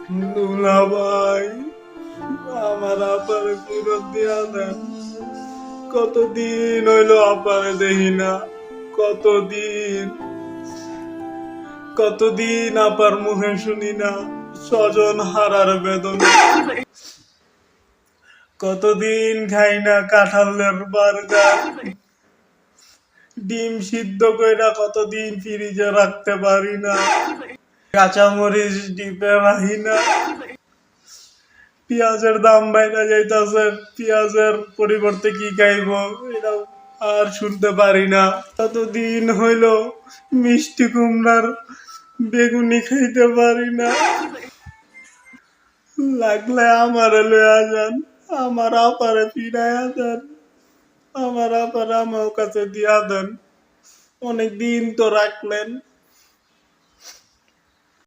দুলা ভাই, আমার আপারে ফিরত দিয়া দেন। কতদিন হইলো আপারে দেখি না। কতদিন কতদিন আপার মুখে শুনি না স্বজন হারার বেদনা। কতদিন খাই না কাঁঠালের বার্গার, ডিম সিদ্ধ কইরা কতদিন ফ্রিজে রাখতে পারি না, কাঁচামরিচ ডিপে রাখি না। পেঁয়াজের দাম বাইরা যাইতাছে, পেঁয়াজের পরিবর্তে কি খাইব এটা আর শুনতে পারি না। কতদিন হইল মিষ্টি কুমড়ার বেগুনি খাইতে পারি না। লাগলে আমারে লইয়া যান, আমার আপারে ফিরাইয়া দেন, আমার আপারে আমার কাছে দিয়া দেন। অনেক দিন তো রাখলেন,